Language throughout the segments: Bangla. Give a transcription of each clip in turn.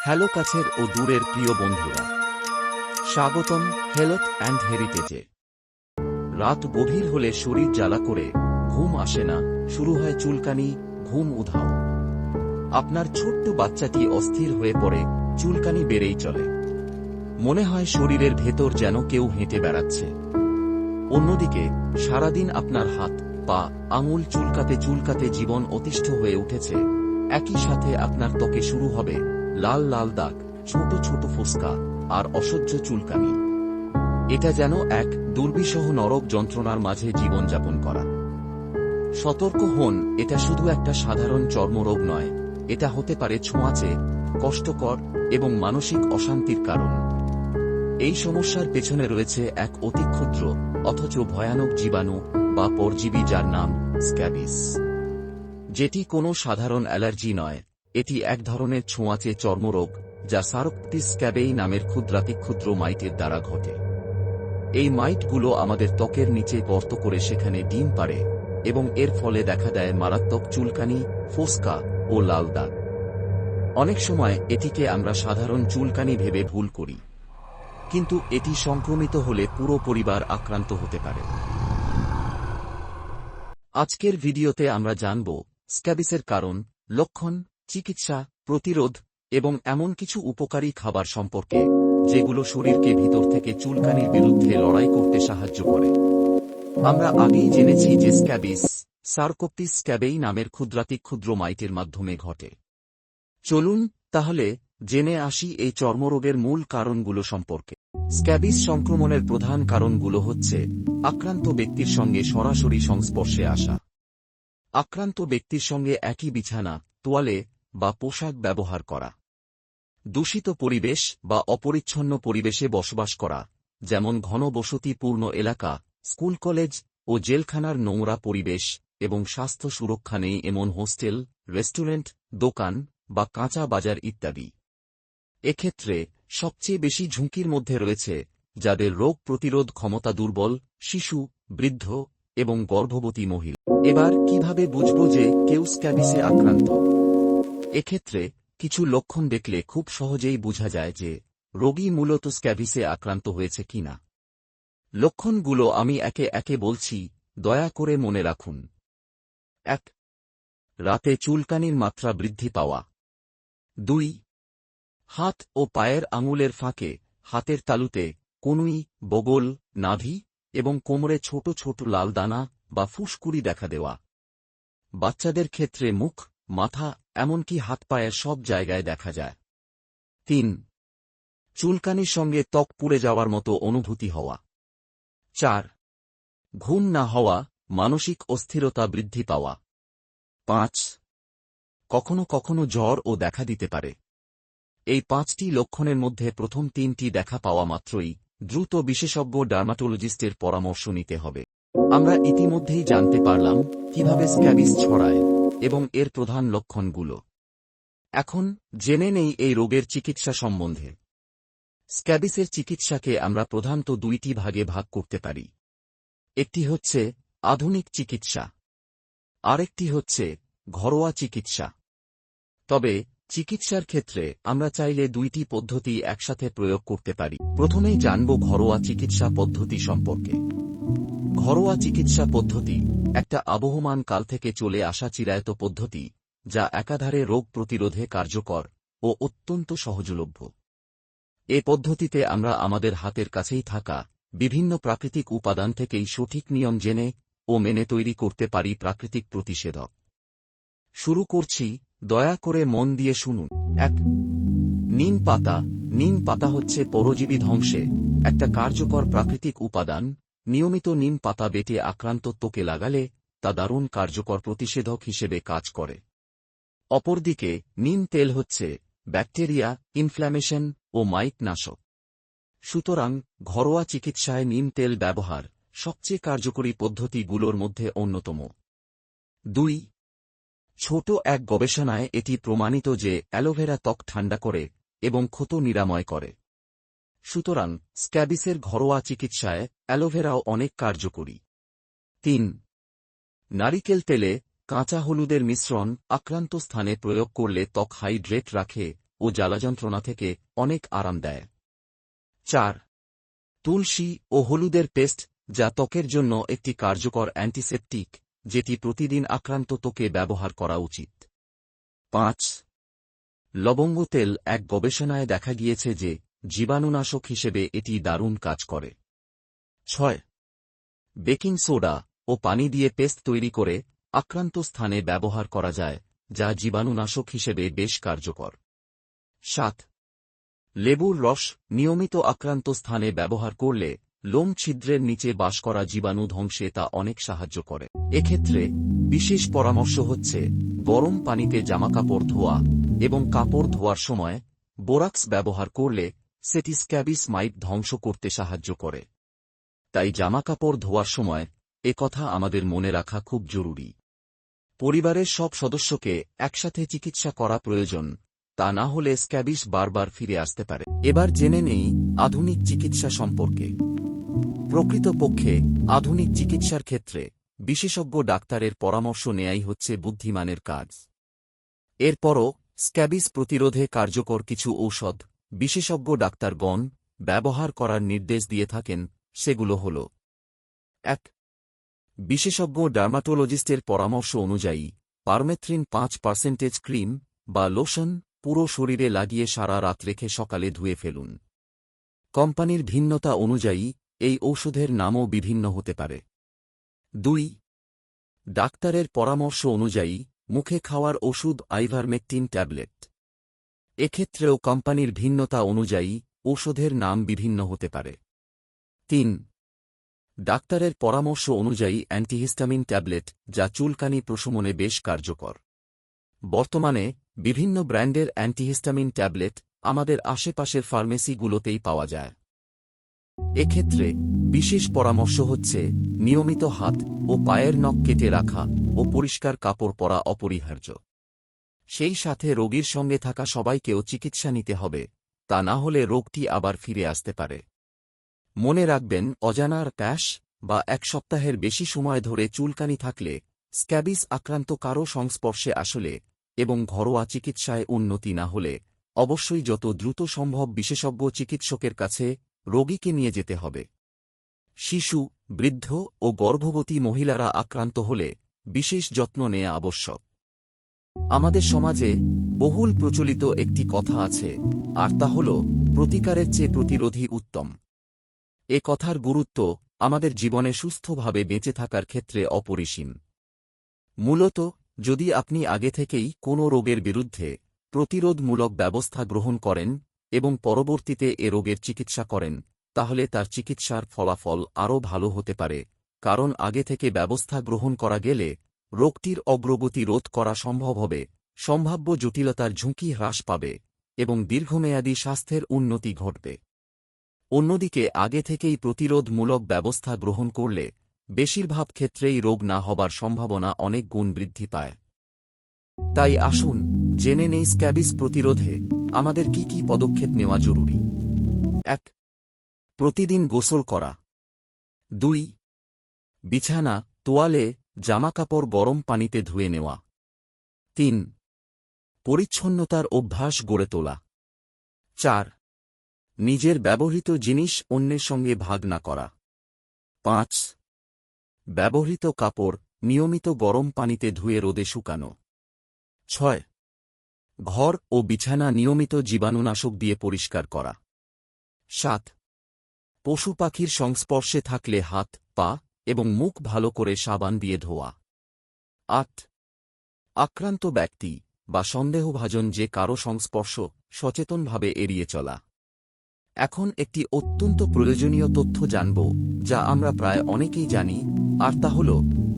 হ্যালো কাছের ও দূরের প্রিয় বন্ধুরা, স্বাগতম হেলথ অ্যান্ড হেরিটেজে। রাত গভীর হলে শরীর জ্বালা করে, ঘুম আসে না, শুরু হয় চুলকানি, ঘুম উধাও। আপনার ছোট্ট বাচ্চাটি অস্থির হয়ে পড়ে, চুলকানি বেড়েই চলে। মনে হয় শরীরের ভেতর যেন কেউ হেঁটে বেড়াচ্ছে। অন্যদিকে সারাদিন আপনার হাত, পা, আঙুল চুলকাতে চুলকাতে জীবন অতিষ্ঠ হয়ে উঠেছে। একই সাথে আপনার ত্বকে শুরু হবে লাল লাল দাগ, ছোট ছোট ফোস্কা আর অসহ্য চুলকানি। এটা যেন এক দুর্বিষহ নরক যন্ত্রণার মাঝে জীবনযাপন করা। সতর্ক হন, এটা শুধু একটা সাধারণ চর্মরোগ নয়, এটা হতে পারে ছোঁয়াচে, কষ্টকর এবং মানসিক অশান্তির কারণ। এই সমস্যার পেছনে রয়েছে এক অতি ক্ষুদ্র অথচ ভয়ানক জীবাণু বা পরজীবী, যার নাম স্ক্যাবিস। যেটি কোনো সাধারণ অ্যালার্জি নয়, এটি এক ধরনের ছোঁয়াচে চর্মরোগ যা সারকোপ্টিস স্ক্যাবেই নামের ক্ষুদ্রাতি ক্ষুদ্র মাইটের দ্বারা ঘটে। এই মাইটগুলো আমাদের ত্বকের নিচে গর্ত করে সেখানে ডিম পাড়ে এবং এর ফলে দেখা দেয় মারাত্মক চুলকানি, ফোস্কা ও লাল দাগ। অনেক সময় এটিকে আমরা সাধারণ চুলকানি ভেবে ভুল করি, কিন্তু এটি সংক্রমিত হলে পুরো পরিবার আক্রান্ত হতে পারে। আজকের ভিডিওতে আমরা জানব স্ক্যাবিসের কারণ, লক্ষণ, চিকিৎসা, প্রতিরোধ এবং এমন কিছু উপকারী খাবার সম্পর্কে যেগুলো শরীরকে ভিতর থেকে চুলকানির বিরুদ্ধে লড়াই করতে সাহায্য করে। আমরা আগেই জেনেছি যে স্ক্যাবিস সারকোপ্টিস স্ক্যাবেই নামের ক্ষুদ্রাতি ক্ষুদ্র মাইটের মাধ্যমে ঘটে। চলুন তাহলে জেনে আসি এই চর্মরোগের মূল কারণগুলো সম্পর্কে। স্ক্যাবিস সংক্রমণের প্রধান কারণগুলো হচ্ছে আক্রান্ত ব্যক্তির সঙ্গে সরাসরি সংস্পর্শে আসা, আক্রান্ত ব্যক্তির সঙ্গে একই বিছানা, তোয়ালে বা পোশাক ব্যবহার করা, দূষিত পরিবেশ বা অপরিচ্ছন্ন পরিবেশে বসবাস করা, যেমন ঘনবসতিপূর্ণ এলাকা, স্কুল কলেজ ও জেলখানার নোংরা পরিবেশ, এবং স্বাস্থ্য সুরক্ষা নেই এমন হোস্টেল, রেস্টুরেন্ট, দোকান বা কাঁচা বাজার ইত্যাদি। এক্ষেত্রে সবচেয়ে বেশি ঝুঁকির মধ্যে রয়েছে যাদের রোগ প্রতিরোধ ক্ষমতা দুর্বল, শিশু, বৃদ্ধ এবং গর্ভবতী মহিলা। এবার কিভাবে বুঝব যে কেউ স্ক্যাবিসে আক্রান্ত? এক্ষেত্রে কিছু লক্ষণ দেখলে খুব সহজেই বোঝা যায় যে রোগী মূলত স্ক্যাবিসে আক্রান্ত হয়েছে কিনা। লক্ষণগুলো আমি একে একে বলছি, দয়া করে মনে রাখুন। ১. রাতে চুলকানির মাত্রা বৃদ্ধি পাওয়া। ২. হাত ও পায়ের আঙুলের ফাঁকে, হাতের তালুতে, কনুই, বগল, নাভি এবং কোমরে ছোট ছোট লাল দানা বা ফুসকুড়ি দেখা দেওয়া। বাচ্চাদের ক্ষেত্রে মুখ, মাথা, এমনকি হাত পায়ের সব জায়গায় দেখা যায়। ৩. চুলকানির সঙ্গে ত্বক পুড়ে যাওয়ার মতো অনুভূতি হওয়া। ৪. ঘুম না হওয়া, মানসিক অস্থিরতা বৃদ্ধি পাওয়া। ৫. কখনো কখনো জ্বর ও দেখা দিতে পারে। এই ৫টি লক্ষণের মধ্যে প্রথম ৩টি দেখা পাওয়া মাত্রই দ্রুত বিশেষজ্ঞ ডার্মাটোলজিস্টের পরামর্শ নিতে হবে। আমরা ইতিমধ্যেই জানতে পারলাম কিভাবে স্ক্যাবিস ছড়ায় এবং এর প্রধান লক্ষণগুলো। এখন জেনে নেই এই রোগের চিকিৎসা সম্বন্ধে। স্ক্যাবিসের চিকিৎসাকে আমরা প্রধানত দুইটি ভাগে ভাগ করতে পারি। একটি হচ্ছে আধুনিক চিকিৎসা, আরেকটি হচ্ছে ঘরোয়া চিকিৎসা। তবে চিকিৎসার ক্ষেত্রে আমরা চাইলে দুইটি পদ্ধতি একসাথে প্রয়োগ করতে পারি। প্রথমেই জানব ঘরোয়া চিকিৎসা পদ্ধতি সম্পর্কে। ঘরোয়া চিকিৎসা পদ্ধতি একটা আবহমান কাল থেকে চলে আসা চিরায়ত পদ্ধতি, যা একাধারে রোগ প্রতিরোধে কার্যকর ও অত্যন্ত সহজলভ্য। এ পদ্ধতিতে আমরা আমাদের হাতের কাছেই থাকা বিভিন্ন প্রাকৃতিক উপাদান থেকেই সঠিক নিয়ম জেনে ও মেনে তৈরি করতে পারি প্রাকৃতিক প্রতিষেধক। শুরু করছি, দয়া করে মন দিয়ে শুনুন। ১. নিম পাতা। নিম পাতা হচ্ছে পরজীবী ধ্বংসে একটা কার্যকর প্রাকৃতিক উপাদান। নিয়মিত নিম পাতা বেটে আক্রান্ত ত্বকে লাগালে তা দারুণ কার্যকর প্রতিষেধক হিসেবে কাজ করে। অপরদিকে নিম তেল হচ্ছে ব্যাকটেরিয়া, ইনফ্ল্যামেশন ও মাইট নাশক। সুতরাং ঘরোয়া চিকিৎসায় নিম তেল ব্যবহার সবচেয়ে কার্যকরী পদ্ধতিগুলোর মধ্যে অন্যতম। ২. ছোট এক গবেষণায় এটি প্রমাণিত যে অ্যালোভেরা ত্বক ঠান্ডা করে এবং ক্ষত নিরাময় করে। সুতরাং স্ক্যাবিসের ঘরোয়া চিকিৎসায় অ্যালোভেরাও অনেক কার্যকরী। ৩. নারিকেল তেলে কাঁচা হলুদের মিশ্রণ আক্রান্ত স্থানে প্রয়োগ করলে ত্বক হাইড্রেট রাখে ও জ্বালাযন্ত্রণা থেকে অনেক আরাম দেয়। 4. তুলসী ও হলুদের পেস্ট, যা ত্বকের জন্য একটি কার্যকর অ্যান্টিসেপটিক, যেটি প্রতিদিন আক্রান্ত ত্বকে ব্যবহার করা উচিত। 5. লবঙ্গ তেল, এক গবেষণায় দেখা গিয়েছে যে জীবাণুনাশক হিসেবে এটি দারুণ কাজ করে। 6. বেকিং সোডা ও পানি দিয়ে পেস্ট তৈরি করে আক্রান্ত স্থানে ব্যবহার করা যায়, যা জীবাণুনাশক হিসেবে বেশ কার্যকর। 7. লেবুর রস নিয়মিত আক্রান্ত স্থানে ব্যবহার করলে লোম ছিদ্রের নিচে বাস করা জীবাণু ধ্বংসে তা অনেক সাহায্য করে। এক্ষেত্রে বিশেষ পরামর্শ হচ্ছে গরম পানিতে জামাকাপড় ধোয়া এবং কাপড় ধোয়ার সময় বোরাক্স ব্যবহার করলে সেটি স্ক্যাবিস মাইট ধ্বংস করতে সাহায্য করে। তাই জামাকাপড় ধোয়ার সময় একথা আমাদের মনে রাখা খুব জরুরি। পরিবারের সব সদস্যকে একসাথে চিকিৎসা করা প্রয়োজন, তা না হলে স্ক্যাবিস বারবার ফিরে আসতে পারে। এবার জেনে নেই আধুনিক চিকিৎসা সম্পর্কে। প্রকৃতপক্ষে আধুনিক চিকিৎসার ক্ষেত্রে বিশেষজ্ঞ ডাক্তারের পরামর্শ নেয়াই হচ্ছে বুদ্ধিমানের কাজ। এরপরও স্ক্যাবিস প্রতিরোধে কার্যকর কিছু ঔষধ বিশেষজ্ঞ ডাক্তারগণ ব্যবহার করার নির্দেশ দিয়ে থাকেন, সেগুলো হল: 1. বিশেষজ্ঞ ডার্মাটোলজিস্টের পরামর্শ অনুযায়ী পারমেথ্রিন 5% ক্রিম বা লোশন পুরো শরীরে লাগিয়ে সারা রাত রেখে সকালে ধুয়ে ফেলুন। কোম্পানির ভিন্নতা অনুযায়ী এই ঔষধের নামও বিভিন্ন হতে পারে। 2. ডাক্তারের পরামর্শ অনুযায়ী মুখে খাওয়ার ওষুধ আইভারমেকটিন ট্যাবলেট। এক্ষেত্রেও কোম্পানির ভিন্নতা অনুযায়ী ঔষধের নাম বিভিন্ন হতে পারে। 3. ডাক্তারের পরামর্শ অনুযায়ী অ্যান্টিহিস্টামিন ট্যাবলেট, যা চুলকানি প্রশমনে বেশ কার্যকর। বর্তমানে বিভিন্ন ব্র্যান্ডের অ্যান্টিহিস্টামিন ট্যাবলেট আমাদের আশেপাশের ফার্মেসিগুলোতেই পাওয়া যায়। এক্ষেত্রে বিশেষ পরামর্শ হচ্ছে নিয়মিত হাত ও পায়ের নখ কেটে রাখা ও পরিষ্কার কাপড় পরা অপরিহার্য। সেই সাথে রোগীর সঙ্গে থাকা সবাইকেও চিকিৎসা নিতে হবে, তা না হলে রোগটি আবার ফিরে আসতে পারে। মনে রাখবেন, অজানার ক্যাশ বা 1 সপ্তাহের বেশি সময় ধরে চুলকানি থাকলে, স্ক্যাবিস আক্রান্ত কারও সংস্পর্শে আসলে এবং ঘরোয়া চিকিৎসায় উন্নতি না হলে অবশ্যই যত দ্রুত সম্ভব বিশেষজ্ঞ চিকিৎসকের কাছে রোগীকে নিয়ে যেতে হবে। শিশু, বৃদ্ধ ও গর্ভবতী মহিলারা আক্রান্ত হলে বিশেষ যত্ন নেওয়া আবশ্যক। আমাদের সমাজে বহুল প্রচলিত একটি কথা আছে, আর তা হল প্রতিকারের চেয়ে প্রতিরোধই উত্তম। এ কথার গুরুত্ব আমাদের জীবনে সুস্থভাবে বেঁচে থাকার ক্ষেত্রে অপরিসীম। মূলত যদি আপনি আগে থেকেই কোনো রোগের বিরুদ্ধে প্রতিরোধমূলক ব্যবস্থা গ্রহণ করেন এবং পরবর্তীতে এ রোগের চিকিৎসা করেন, তাহলে তার চিকিৎসার ফলাফল আরও ভালো হতে পারে, কারণ আগে থেকে ব্যবস্থা গ্রহণ করা গেলে রোগটির অগ্রগতি রোধ করা সম্ভব হবে, সম্ভাব্য জটিলতার ঝুঁকি হ্রাস পাবে এবং দীর্ঘমেয়াদী স্বাস্থ্যের উন্নতি ঘটবে। অন্যদিকে আগে থেকেই প্রতিরোধমূলক ব্যবস্থা গ্রহণ করলে বেশিরভাগ ক্ষেত্রেই রোগ না হবার সম্ভাবনা অনেক গুণ বৃদ্ধি পায়। তাই আসুন জেনে নেই স্ক্যাবিস প্রতিরোধে আমাদের কি কি পদক্ষেপ নেওয়া জরুরি। 1. প্রতিদিন গোসল করা। 2. বিছানা, তোয়ালে, জামাকাপড় গরম পানিতে ধুয়ে নেওয়া। 3. পরিচ্ছন্নতার অভ্যাস গড়ে তোলা। 4. নিজের ব্যবহৃত জিনিস অন্যের সঙ্গে ভাগ না করা। 5. ব্যবহৃত কাপড় নিয়মিত গরম পানিতে ধুয়ে রোদে শুকানো। 6. ঘর ও বিছানা নিয়মিত জীবাণুনাশক দিয়ে পরিষ্কার করা। 7. পশু পাখির সংস্পর্শে থাকলে হাত, পা এবং মুখ ভালো করে সাবান দিয়ে ধোয়া। 8. আক্রান্ত ব্যক্তি বা সন্দেহভাজন যে কারো সংস্পর্শ সচেতনভাবে এড়িয়ে চলা। এখন একটি অত্যন্ত প্রয়োজনীয় তথ্য জানব, যা আমরা প্রায় অনেকেই জানি, আর তা হল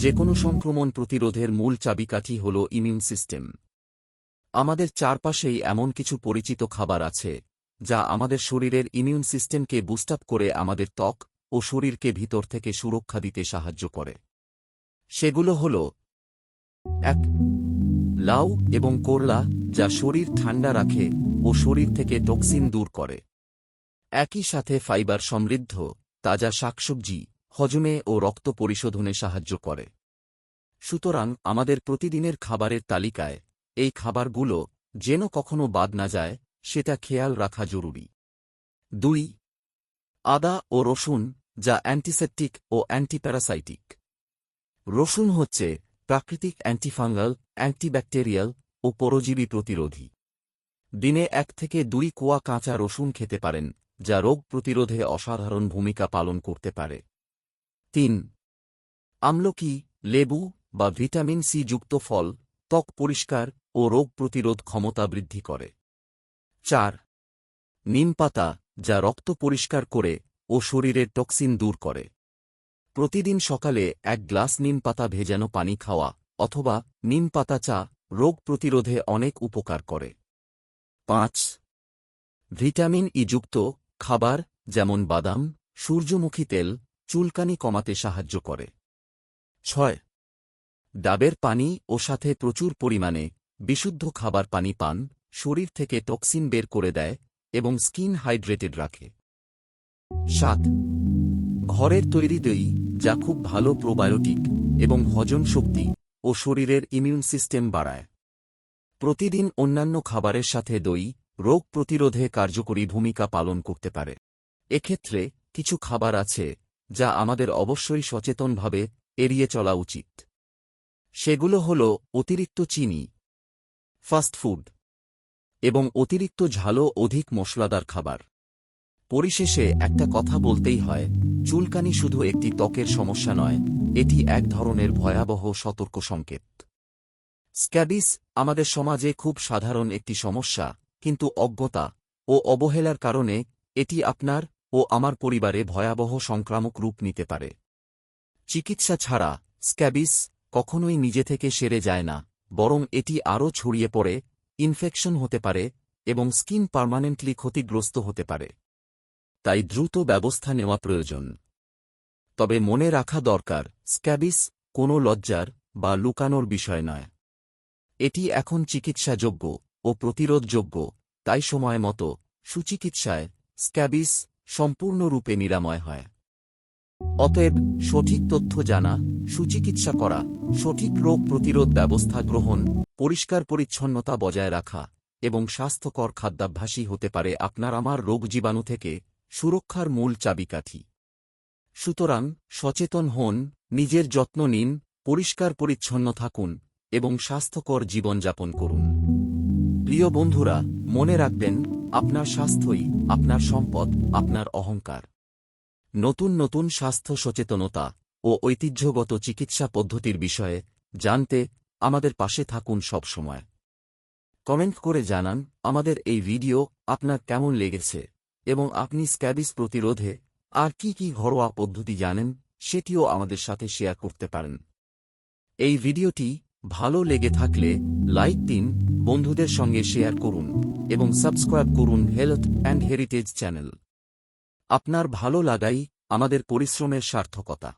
যেকোনো সংক্রমণ প্রতিরোধের মূল চাবিকাঠি হল ইমিউন সিস্টেম। আমাদের চারপাশেই এমন কিছু পরিচিত খাবার আছে যা আমাদের শরীরের ইমিউন সিস্টেমকে বুস্ট আপ করে আমাদের ত্বক ও শরীরকে ভিতর থেকে সুরক্ষা দিতে সাহায্য করে। সেগুলো হল: 1. লাউ এবং করলা, যা শরীর ঠান্ডা রাখে ও শরীর থেকে টক্সিন দূর করে। একই সাথে ফাইবার সমৃদ্ধ তাজা শাকসবজি হজমে ও রক্ত পরিশোধনে সাহায্য করে। সুতরাং আমাদের প্রতিদিনের খাবারের তালিকায় এই খাবারগুলো যেন কখনো বাদ না যায়, সেটা খেয়াল রাখা জরুরি। 2. আদা ও রসুন, যা অ্যান্টিসেপটিক ও অ্যান্টিপ্যারাসাইটিক। রসুন হচ্ছে প্রাকৃতিক অ্যান্টিফাঙ্গাল, অ্যান্টিব্যাকটেরিয়াল ও পরজীবী প্রতিরোধী। দিনে 1 থেকে 2 কোয়া কাঁচা রসুন খেতে পারেন, যা রোগ প্রতিরোধে অসাধারণ ভূমিকা পালন করতে পারে। 3. আমলকি, লেবু বা ভিটামিন সি যুক্ত ফল ত্বক পরিষ্কার ও রোগ প্রতিরোধ ক্ষমতা বৃদ্ধি করে। 4. নিম পাতা, যা রক্ত পরিষ্কার করে ও শরীরের টক্সিন দূর করে। প্রতিদিন সকালে 1 গ্লাস নিম পাতা ভেজানো পানি খাওয়া অথবা নিম পাতা চা রোগ প্রতিরোধে অনেক উপকার করে। 5. ভিটামিন ই যুক্ত খাবার, যেমন বাদাম, সূর্যমুখী তেল চুলকানি কমাতে সাহায্য করে। 6. ডাবের পানি ও সাথে প্রচুর পরিমাণে বিশুদ্ধ খাবার পানি পান শরীর থেকে টক্সিন বের করে দেয় এবং স্কিন হাইড্রেটেড রাখে। 7. ঘরের তৈরি দই, যা খুব ভালো প্রোবায়োটিক এবং হজম শক্তি ও শরীরের ইমিউন সিস্টেম বাড়ায়। প্রতিদিন অন্যান্য খাবারের সাথে দই রোগ প্রতিরোধে কার্যকরী ভূমিকা পালন করতে পারে। এক্ষেত্রে কিছু খাবার আছে যা আমাদের অবশ্যই সচেতনভাবে এড়িয়ে চলা উচিত। সেগুলো হল অতিরিক্ত চিনি, ফাস্টফুড এবং অতিরিক্ত ঝাল ও অধিক মশলাদার খাবার। পরিশেষে একটা কথা বলতেই হয়, চুলকানি শুধু একটি ত্বকের সমস্যা নয়, এটি এক ধরনের ভয়াবহ সতর্ক সংকেত। স্ক্যাবিস আমাদের সমাজে খুব সাধারণ একটি সমস্যা, কিন্তু অজ্ঞতা ও অবহেলার কারণে এটি আপনার ও আমার পরিবারে ভয়াবহ সংক্রামক রূপ নিতে পারে। চিকিৎসা ছাড়া স্ক্যাবিস কখনোই নিজে থেকে সেরে যায় না, বরং এটি আরও ছড়িয়ে পড়ে, ইনফেকশন হতে পারে এবং স্কিন পার্মানেন্টলি ক্ষতিগ্রস্ত হতে পারে। তাই দ্রুত ব্যবস্থা নেওয়া প্রয়োজন। তবে মনে রাখা দরকার, স্ক্যাবিস কোনো লজ্জার বা লুকানোর বিষয় নয়। এটি এখন চিকিৎসাযোগ্য ও প্রতিরোধযোগ্য, তাই সময় মতো সুচিকিৎসায় স্ক্যাবিস সম্পূর্ণরূপে নিরাময় হয়। অতএব সঠিক তথ্য জানা, সুচিকিৎসা করা, সঠিক রোগ প্রতিরোধ ব্যবস্থা গ্রহণ, পরিষ্কার পরিচ্ছন্নতা বজায় রাখা এবং স্বাস্থ্যকর খাদ্যাভ্যাসই হতে পারে আপনার আমার রোগ জীবাণু থেকে সুরক্ষার মূল চাবিকাঠি। সুতরাং সচেতন হন, নিজের যত্ন নিন, পরিষ্কার পরিচ্ছন্ন থাকুন এবং স্বাস্থ্যকর জীবনযাপন করুন। প্রিয় বন্ধুরা, মনে রাখবেন, আপনার স্বাস্থ্যই আপনার সম্পদ, আপনার অহংকার। নতুন নতুন স্বাস্থ্য সচেতনতা ও ঐতিহ্যগত চিকিৎসা পদ্ধতির বিষয়ে জানতে আমাদের পাশে থাকুন সব সময়। কমেন্ট করে জানান আমাদের এই ভিডিও আপনার কেমন লেগেছে এবং আপনি স্ক্যাবিস প্রতিরোধে আর কি কি ঘরোয়া পদ্ধতি জানেন সেটিও আমাদের সাথে শেয়ার করতে পারেন। এই ভিডিওটি ভালো লেগে থাকলে লাইক দিন, বন্ধুদের সঙ্গে শেয়ার করুন এবং সাবস্ক্রাইব করুন হেলথ অ্যান্ড হেরিটেজ চ্যানেল। আপনার ভালো লাগাই আমাদের পরিশ্রমের সার্থকতা।